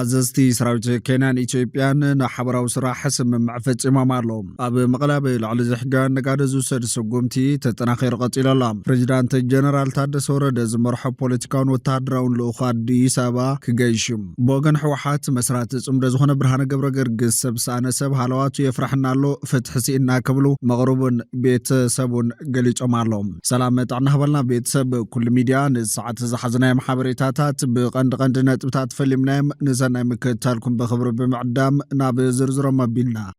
أزستي سراوت كينان إثيوبيان نحبراو سرا حسب معفت إمامالهم أب مقلب على زحجان نقادزو سدس قومتي تتناخير قتيل الله بريزيدانت جنرال تادس ورد زمرحب بوليتيكان وتادراون لأخاد دي سابا كجيشم بوغن حوحات مسرات امرز هنا برهان قبر قرقس سبسان سب حلوات يفرحنا له فتح سينا كبلو مغرب بيت سبون قليج أمالهم سلامة عنا هبلنا بيت سب كل ميديا نساعت زحزنا محابريتاتات بقند نتبتات فيلمنا نزلنا مكتالكم بخبر بمعدام ناب زرزر مبيلنا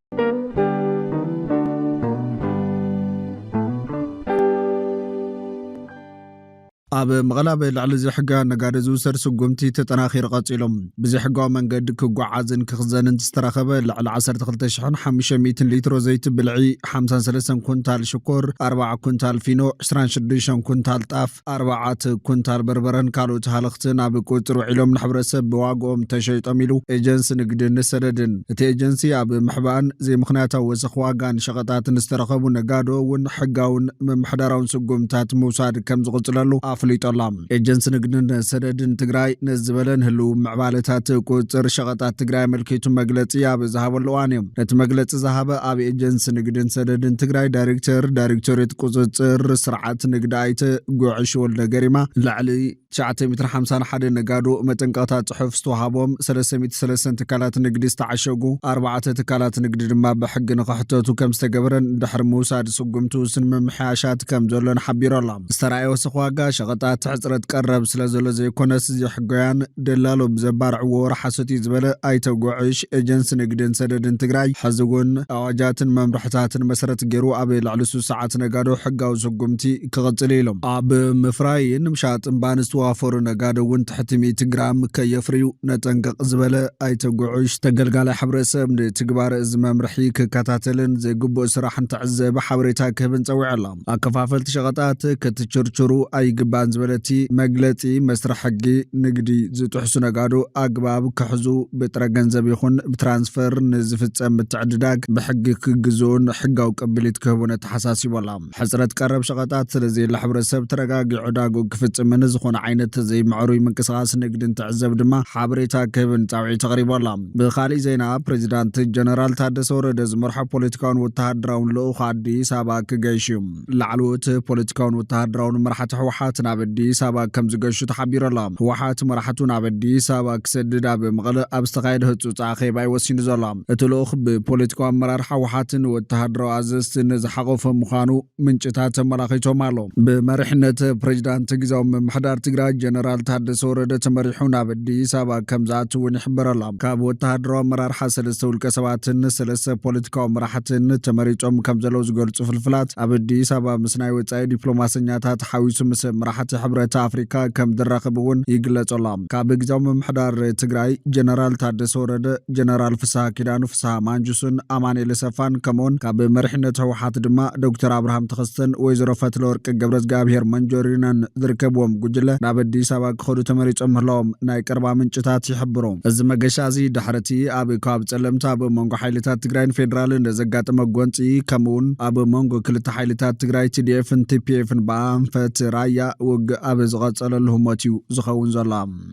أب مغلب على زحجة نقارزو سرس قمتي تتناخير قاتلهم بزحجة من قد كوعازن كخزان تسترخبه على 10 شحن 500 لتر زيت بلعي 5 كنتال شكر 4 كنتال فينو 26 كنتال طاف 4 كنتال بربرن كالو تهالختن أب كوتر علوم نحبرسب بواقوم تشيط أميلو إيجنس نقدر نسردن إيجنسي أب محبان زي مخناتا وسخواقان شغطات نسترخبو نقادو ونحقاون محدارون سقومتات موساد كم زغطلالو فليت الله إيجنس نقدن سردن تجراي نزبلن هلو معبالتات كوتر شغطات تجراي ملكيتو مجلتي أب ذهب اللوانيم نتمجلت ذهب أب إيجنس نقدن سردن تجراي دايركتوريت كوتر سرعات نقدايت قوعش والنجريمة لعلي 950 حد نقادو متنقاطات حفظ وهابهم 330 تكالات نقد استعشقوا 4 تكالات نقد ما بحق نقحتوتو كم استقبرن دحر موسى سقمتو سن محاشات كم زولن حبير الله استرعي وسخواقا شغطات حصرت قرب سلازولو زي كونس زي حقيان دلالو بزبار عوور حسوتي زبالة ايتو قوعش ايجنس نقدن سددن تقراي حزقون اواجات ممرحتات مسرت قيرو ابي لعلسو ساعات نقادو حقاو سقمتي كغطليلهم اب مفراين مشات مبانستو وافر نقادو تحت 100 جرام كيفريو نتنقق زبالة ايتو قوعش تقلقال حبرسب نتقبار ازمام رحيك كتاتلن زي قبو سراح نتعزب حبريتاك هبن سوي علام اكفافل تشغطات كتشرشرو اي قبان زبالتي مقلتي مسرح حقي نقدي زي تحسو نقادو اقباب كحزو بترقن زبيخون بترانسفر نزفت متعدداك بحقي كقزون حقاو قبلت كهبونة حساسي والام حسرت قرب شغطات سلزي لحبرسب ترقاقي عداقو كفت منزخون عينت زي معروي من قصاص نقدن تعزب دما حابريتا كيفن تاوعي تقريبا لام بخالي زينا بريزيدانت جنرال تادس ورد زمرحب بوليتيكان وتهدراون لو خادي ساباك جيشم لعلوت بوليتيكان وتهدراون مرحة حوحات نابدي سابا كم زقشو تحبير الله حوحات مرحتو نابدي سابا كسدد بمغل أبستغايد هتو تاخي باي وسين زلام اتلوخ ببوليتيكان مرار حوحات وتهدرو عزست نزحقو فمخانو من جتات ملاخيتو مالو بمرحنة بريزيدانت جزاوم محدار تقرأ جنرال تحدث ورد تمرحون عبدي سابا كمزات ونحبر الله كاب وتهدرو مرار حسل استول كسواتن سلسة بوليتيكا ومراحتن تمريجهم كمزلوز قلت فلفلات عبدي سابا مسناي وطاي دبلوماسيات حاويسو مس مراحت حبرة أفريقيا كم دراقبون يقلت الله كاب جزاوم محدار تقرأ جنرال تحدث ورد جنرال فسا كيدانو فسا مانجوسن أماني لسفان كمون كاب مرحنة حوحات دما دكتور أبراهام تخستن ويزرو فتلورك قبرز قابهر منجورينن ذركبوهم قجلة نابدي سابا كخدو تمريج أمهلهم ناي قربا منجتات يحبرون از مقشازي دحرتي أبي كاب تسلمتا أبو مونغو حيلتات تقراين فيدرالين نزقات مقوانتي كمون أبو مونغو كل تحيلتات تقراي TDF TPF بام فت رايا وق أبي زغات سألالهم واتيو زخون زلام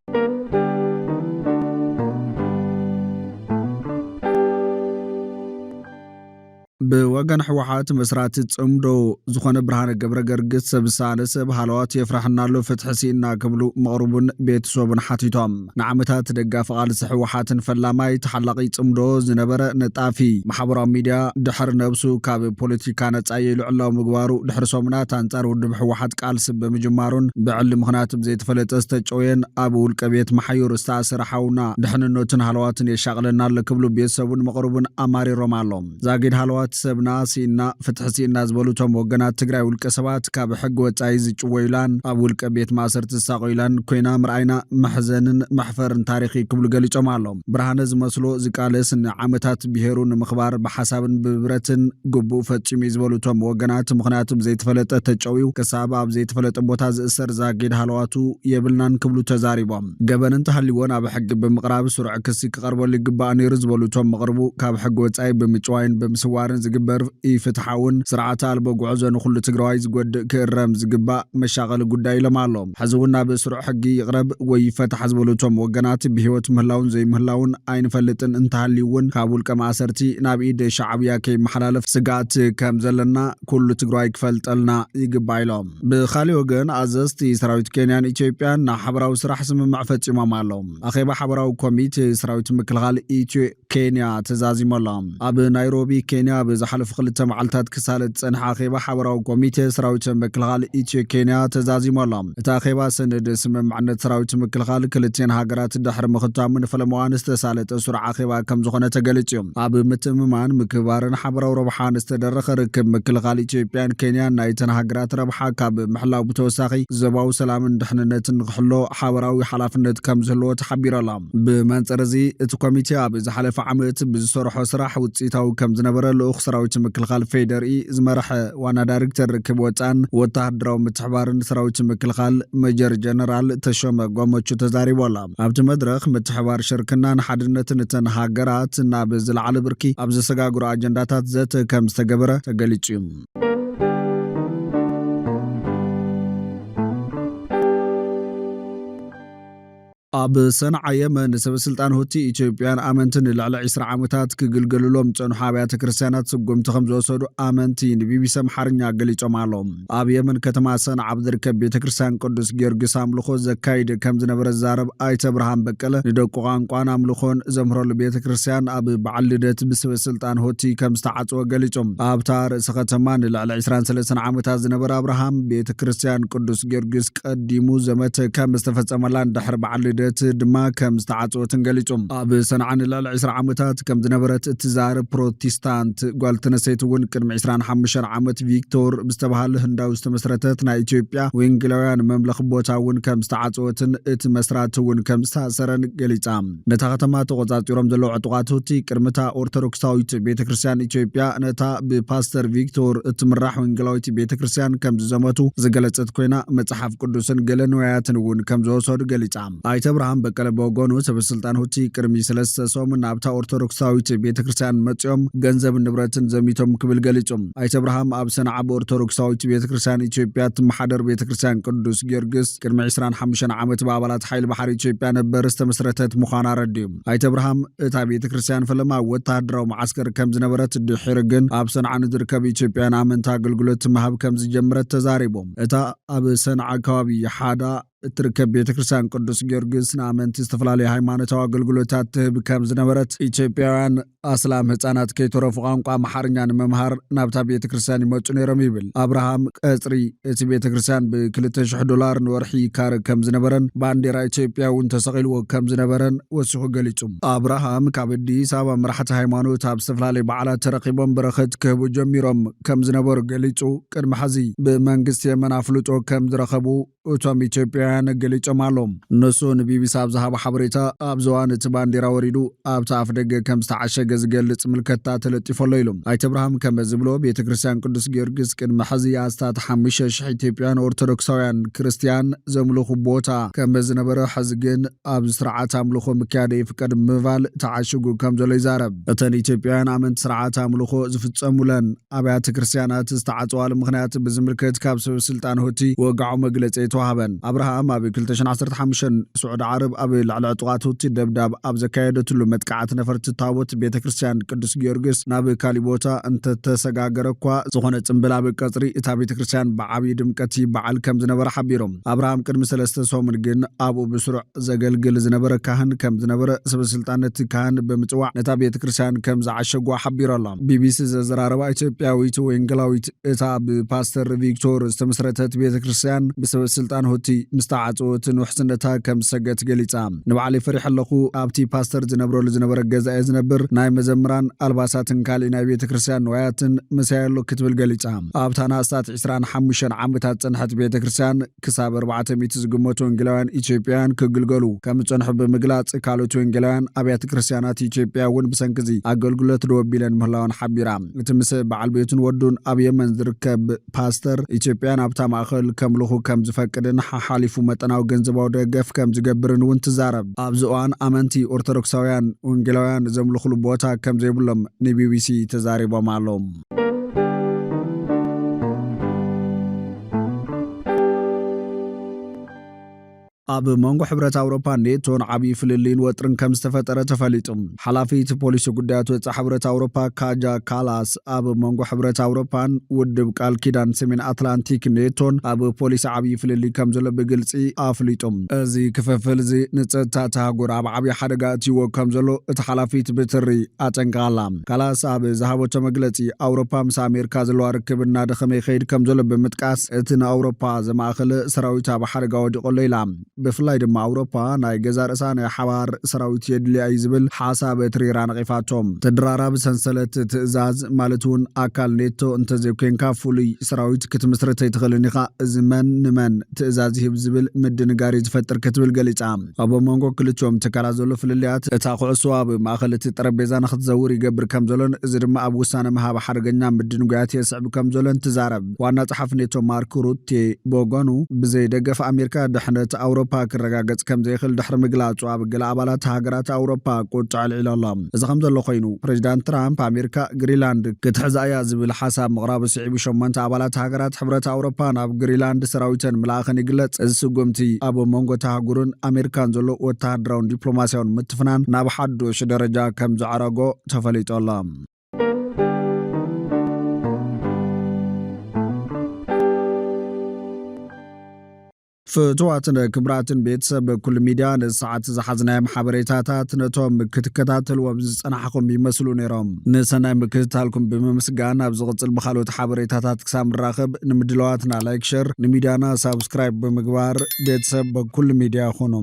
بوغن حوحات مسرات تصمدو زخون برهان قبر قرقس سبسانة سب حالوات يفرحنا له فتح سينا كبلو مغربون بيت صوبن حاتيتهم نعمتات دقا فغالس حوحات فلاماي تحلقي تصمدو زنبرا نتافي محبرا ميديا دحر نبسو كاب بوليتيكا نتايلو علاو مقبارو دحر صومنات انتار ودب حوحات قالس بمجمارون بعل مخنات بزيت فلت استجوين ابو الكبيت محيور استاسر حاونا دحن النوتن حالواتن يشاغلنا لكبلو بيت صوبن مغربون اماري رومالهم زاقيد حالوات سبنا سينا فتح سينا زبلوتهم وغنات تقراي والكسبات كاب حق وطايز جويلان ابو الكبيت ماسر تساقيلان كوينا مرعينا محزن محفر تاريخي كبل قليصوم علوم برهان زمسلو زقالس عامتات بهيرون مخبار بحسابن ببرتن قبو فتشمي زبلوتهم وغنات مخنات بزيت فلت تچويو كسابا بزيت فلت بوتا زسر زاقيد حلواتو يبلنان كبلو تزاريبام غبنن تحليونا بحق بمقراب سرع كسي قربو لي غباني رزبلوتهم مقربو كاب حق وطاي بمچواين بمسوارن زغبر ዘርፍ ይፍትሓውን ስርዓት አልቦ ጉዕዞ ንኹሉ ትግራዋይ ዝጎድእ ክእረም ዝግባእ መሻቀሊ ጉዳይ ኢሎም ኣሎም ሕዚ እውን ናብ ስሩዕ ሕጊ ይቅረብ ወይ ይፈታሕ ዝበሉቶም ወገናት ብሂወት ምህላውን ዘይምህላውን ኣይንፈልጥን እንተሃልዩውን ካብ ውልቀ ማእሰርቲ ናብ ኢድ ሻዕብያ ከይመሓላለፍ ስጋት ከም ዘለና ኩሉ ትግራዋይ ክፈልጠልና ይግባእ ኢሎም ብኻልእ ወገን ኣዘዝቲ ሰራዊት ኬንያን ኢትዮጵያን ናብ ሓበራዊ ስራሕ ስምምዕ ፈፂሞም ኣሎም ኣኼባ ሓበራዊ ኮሚቴ ሰራዊት ምክልኻል ኢትዮ ኬንያ ተዛዚሞሎም ኣብ ናይሮቢ ኬንያ ብዝሓለፉ 2 መዓልታት ክሳለጥ ፀንሐ ኣኼባ ሓበራዊ ኮሚቴ ሰራዊት ምክልኻል ኢትዮ ኬንያ ተዛዚሞሎም እታ ኣኼባ ሰነድ ስምምዕነት ሰራዊት ምክልኻል ክልቲአን ሃገራት ድሕሪ ምኽታምን ፈለማዋን ዝተሳለጠ ሱርዓ ኣኼባ ከም ዝኾነ ተገሊጹ ኣብ ምትምማን ምክባርን ሓበራዊ ረብሓን ዝተደረኸ ርክብ ምክልኻል ኢትዮጵያን ኬንያን ናይተን ሃገራት ረብሓ ካብ ምሕላው ብተወሳኺ ዞባዊ ሰላምን ድሕንነትን ንክሕሎ ሓበራዊ ሓላፍነት ከም ዝህልዎ ተሓቢሮላ ብመንፅር እዚ እቲ ኮሚቴ ኣብ ዝሓለፈ ዓመት ብዝሰርሖ ስራሕ ውፅኢታዊ ከም ዝነበረ ልኡኽ ሰራዊት ምክልኻል ፌደርኢ ዝመርሐ ዋና ዳይሬክተር ርክብ ወፃን ወተሃደራዊ ምትሕባርን ሰራዊት ምክልኻል ሜጀር ጀነራል ተሾመ ጎመቹ ተዛሪቦላ ኣብቲ መድረኽ ምትሕባር ሽርክናን ሓድነትን እተን ሃገራት ናብ ዝለዓለ ብርኪ ኣብ ዘሰጋግሩ ኣጀንዳታት ዘተ ከም ዝተገበረ ተገሊጹ ኣብ ሰንዓ የመን ሰበስልጣን ሁቲ ኢትዮጵያን ኣመንትን ልዕሊ 20 ዓመታት ክግልገልሎም ፀንሑ ኣብያተ ክርስቲያናት ስጉምቲ ከም ዝወሰዱ ኣመንቲ ንቢቢሲ ኣምሓርኛ ገሊፆም ኣሎም ኣብ የመን ከተማ ሰንዓ ኣብ ዝርከብ ቤተ ክርስቲያን ቅዱስ ጊዮርጊስ ኣምልኾ ዘካይድ ከም ዝነበረ ዛረብ ኣይተ ብርሃን በቀለ ንደቁ ቋንቋን ኣምልኾን ዘምህረሉ ቤተ ክርስቲያን ኣብ በዓል ልደት ብሰበስልጣን ሁቲ ከም ዝተዓፅወ ገሊፆም ኣብታ ርእሰ ከተማ ንልዕሊ 23 ዓመታት ዝነበረ ኣብርሃም ቤተ ክርስቲያን ቅዱስ ጊዮርጊስ ቀዲሙ ዘመተ ከም ዝተፈፀመላ ድሕሪ በዓል ልደት ድማ ከም ዝተዓፅወትን ገሊፆም ኣብ ሰንዓን ልዕሊ 20 ዓመታት ከም ዝነበረት እትዛረብ ፕሮቴስታንት ጓል ተነስተይቲ እውን ቅድሚ 25 ዓመት ቪክቶር ብዝተባሃለ ህንዳዊ ዝተመስረተት ናይ ኢትዮጵያ ወንጌላውያን መምለኽ ቦታ እውን ከም ዝተዓፅወትን እቲ መስራት እውን ከም ዝተኣሰረን ገሊፃ ነታ ከተማ ተቆፃፂሮም ዘለዉ ዕጡቃት ሁቲ ቅድሚታ ኦርቶዶክሳዊት ቤተ ክርስቲያን ኢትዮጵያ ነታ ብፓስተር ቪክቶር እትምራሕ ወንጌላዊት ቤተ ክርስቲያን ከም ዝዘመቱ ዝገለፀት ኮይና መጽሓፍ ቅዱስን ገለ ንዋያትን እውን ከም ዝወሰዱ ገሊፃ ኣይተ ብርሃን በቀለ በወገኑ ሰበስልጣን ሁቲ ቅድሚ 3 ሰሙን ናብታ ኦርቶዶክሳዊት ቤተ ክርስቲያን መፅኦም ገንዘብ ንብረትን ዘሚቶም ክብል ገሊፆም ኣይተ ብርሃን ኣብ ሰንዓ ኦርቶዶክሳዊት ቤተ ክርስቲያን ኢትዮጵያ ትመሓደር ቤተ ክርስቲያን ቅዱስ ጊዮርጊስ ቅድሚ 25 ዓመት በኣባላት ሓይሊ ባሕሪ ኢትዮጵያ ነበር ዝተመስረተት ምዃና ረድዮም ኣይተ ብርሃን እታ ቤተ ክርስቲያን ፈለማ ወተሃደራዊ ማዓስከር ከም ዝነበረት ድሕሪ ግን ኣብ ሰንዓ ንዝርከብ ኢትዮጵያን ኣመንቲ ኣገልግሎት ምሃብ ከም ዝጀመረት ተዛሪቦም እታ ኣብ ሰንዓ ከባቢ ሓዳ እትርከብ ቤተ ክርስቲያን ቅዱስ ጊዮርጊስ ንኣመንቲ ዝተፈላለዩ ሃይማኖታዊ ኣገልግሎታት ትህብ ከም ዝነበረት ኢትዮጵያውያን ኣስላም ህፃናት ከይተረፉ ቋንቋ ኣምሓርኛ ንምምሃር ናብታ ቤተ ክርስቲያን ይመፁ ነይሮም ይብል ኣብርሃም ቀፅሪ እቲ ቤተ ክርስቲያን ብ$2,000 ንወርሒ ይካረግ ከም ዝነበረን ባንዴራ ኢትዮጵያ እውን ተሰቂልዎ ከም ዝነበረን ወሲኹ ገሊፁ ኣብርሃም ካብ ኣዲስ ኣበባ መራሕቲ ሃይማኖት ኣብ ዝተፈላለዩ በዓላት ተረኺቦም በረኸት ክህቡ ጀሚሮም ከም ዝነበሩ ገሊፁ ቅድሚ ሕዚ ብመንግስቲ የመን ኣፍልጦ ከም ዝረኸቡ እቶም ኢትዮጵያውያን ገሊፆም ኣሎም እነሱ ንቢቢሲ ኣብ ዝሃቦ ሓበሬታ ኣብ ዝዋን እቲ ባንዴራ ወሪዱ ኣብቲ ኣፍ ደገ ከም ዝተዓሸገ ዝገልጽ ምልክታ ተለጢፈሎ ኢሎም ኣይተ ብርሃን ከም ዝብሎ ቤተ ክርስቲያን ቅዱስ ጊዮርጊስ ቅድሚ ሕዚ ኣስታት 5,000 ኢትዮጵያውያን ኦርቶዶክሳውያን ክርስቲያን ዘምልኹ ቦታ ከም ዝነበረ ሕዚ ግን ኣብ ስርዓት ኣምልኾ ምክያድ ይፍቀድ ምባል ተዓሽጉ ከም ዘሎ ይዛረብ እተን ኢትዮጵያውያን ኣመንቲ ስርዓት ኣምልኾ ዝፍጸሙለን ኣብያተ ክርስቲያናት ዝተዓፅዋሉ ምክንያት ብዝምልከት ካብ ሰበስልጣን ሁቲ ወግዓዊ መግለፂ ተዋህበን ኣብርሃም ኣብ 2015 ስዑድ ዓረብ ኣብ ልዕሊ ዕጡቃት ሁቲ ደብዳብ ኣብ ዘካየደትሉ መጥቃዕቲ ነፈርቲ ታቦት ቤተ ክርስቲያን ቅዱስ ጊዮርጊስ ናብ ካሊእ ቦታ እንተተሰጋገረ እኳ ዝኾነ ጽምብል ኣብ ቀጽሪ እታ ቤተ ክርስቲያን ብዓብዪ ድምቀት በዓል ከም ዝነበረ ሓቢሮም ኣብርሃም ቅድሚ 3 ሰሙን ግን ኣብኡ ብስሩዕ ዘገልግል ዝነበረ ካህን ከም ዝነበረ ሰበስልጣን ነቲ ካህን ብምጽዋዕ ነታ ቤተ ክርስቲያን ከም ዝዓሸጓ ሓቢሮላ ቢቢሲ ዘዘራረባ ኢትዮጵያዊት ወንጌላዊት እታ ብፓስተር ቪክቶር ዝተመስረተት ቤተ ክርስቲያን ብሰበስልጣን ሁቲ ምስተዓፅወትን ውሕስነታ ከም ሰገት ገሊፃ ንባዕሊ ፈሪሕ ኣለኹ ኣብቲ ፓስተር ዝነብረሉ ዝነበረ ገዛ እየ ዝነብር ናይ መዘምራን ኣልባሳትን ካልእ ናይ ቤተ ክርስቲያን ንዋያትን መሳየሎ ክትብል ገሊፃ ኣብታ ናስታት 25 ዓመታት ፀንሐት ቤተ ክርስቲያን ክሳብ 400 ዝግመቱ ወንጌላውያን ኢትዮጵያውያን ክግልገሉ ከም ዝፀንሑ ብምግላፅ ካልኦት ወንጌላውያን ኣብያተ ክርስቲያናት ኢትዮጵያ እውን ብሰንኪ ኣገልግሎት ደወቢለን ምህላወን ሓቢራ እቲ ምስ በዓል ቤቱን ወዱን ኣብ የመን ዝርከብ ፓስተር ኢትዮጵያን ኣብታ ማእኸል ከምልኹ ከም ዝፈቅድን ሓሊፉ መጠናዊ ገንዘባዊ ደገፍ ከም ዝገብርን እውን ትዛረብ ኣብዚ እዋን ኣመንቲ ኦርቶዶክሳውያን ወንጌላውያን ዘምልኹሉ ቦታ ከም ዘይብሎም ንቢቢሲ ተዛሪቦም ኣሎም ኣብ መንጎ ሕብረት ኣውሮፓ ኔቶን ዓብይ ፍልልይን ወጥርን ከም ዝተፈጠረ ተፈሊጡ ሓላፊት ፖሊሲ ጉዳያት ወፃኢ ሕብረት ኣውሮፓ ካጃ ካላስ ኣብ መንጎ ሕብረት ኣውሮፓን ውድብ ቃል ኪዳን ሰሜን ኣትላንቲክ ኔቶን ኣብ ፖሊሲ ዓብይ ፍልልይ ከም ዘሎ ብግልፂ ኣፍሊጦም እዚ ክፍፍል እዚ ንፀጥታ ተሃጉር ኣብ ዓብይ ሓደጋ እትይዎ ከም ዘሎ እቲ ሓላፊት ብትሪ ኣጨንቃላ ካላስ ኣብ ዝሃቦቶ መግለፂ ኣውሮፓ ምስ ኣሜሪካ ዘለዋ ርክብ እናደኸመ ይኸይድ ከም ዘሎ ብምጥቃስ እቲ ንኣውሮፓ ዘማእኸለ ሰራዊት ኣብ ሓደጋ ወዲቆሎ ኢላ ብፍላይ ድማ ኣውሮፓ ናይ ገዛ ርእሳ ናይ ሓባር ሰራዊት የድልያ እዩ ዝብል ሓሳብ ትሪራ ነቒፋቶም ተደራራቢ ሰንሰለት ትእዛዝ ማለት እውን ኣካል ኔቶ እንተዘይኮንካ ፍሉይ ሰራዊት ክትምስረት ኣይትኽእልን ኢኻ እዚ መን ንመን ትእዛዝ ይህብ ዝብል ምድንጋር ዝፈጥር ክትብል ገሊፃ ኣብ መንጎ ክልቲኦም ትካላት ዘሎ ፍልልያት እታ ኩዕሶ ኣብ ማእኸል እቲ ጠረጴዛ ንኽትዘውር ይገብር ከም ዘሎን እዚ ድማ ኣብ ውሳነ ምሃብ ሓደገኛ ምድንጓያት የስዕብ ከም ዘሎን ትዛረብ ዋና ጸሓፊ ኔቶ ማርክ ሩቴ ቦጎኑ ብዘይደገፍ ኣሜሪካ ድሕነት ኣውሮፓ ክረጋገጽ ከም ዘይኽእል ድሕሪ ምግላጹ ኣብ ገለ ኣባላት ሃገራት ኣውሮፓ ቁጣ ኣልዒሉ ኣሎ እዚ ከም ዘሎ ኮይኑ ፕሬዚዳንት ትራምፕ ኣሜሪካ ግሪንላንድ ክትሕዛ እያ ዝብል ሓሳብ ምቕራቡ ስዒቡ 8 ኣባላት ሃገራት ሕብረት ኣውሮፓ ናብ ግሪንላንድ ሰራዊተን ምልኣኸን ይግለጽ እዚ ስጉምቲ ኣብ መንጎ ተሃጉርን ኣሜሪካን ዘሎ ወተሃደራውን ዲፕሎማስያውን ምትፍናን ናብ ሓዱሽ ደረጃ ከም ዘዕረጎ ተፈሊጡ ኣሎ ፍትዋትን ክብራትን ቤተሰብ ኩል ሚድያ ንሰዓት ዝሓዝናዮም ሓበሬታታት ነቶም ክትከታተልዎም ዝፀናሕኩም ይመስሉ ነይሮም ንሰናይ ምክትታልኩም ብምምስጋን ኣብ ዝቕፅል ብካልኦት ሓበሬታታት ክሳብ ንራኸብ ንምድለዋትና ላይክ ሸር ንሚድያና ሳብስክራይብ ብምግባር ቤተሰብ ኩል ሚድያ ይኹኑ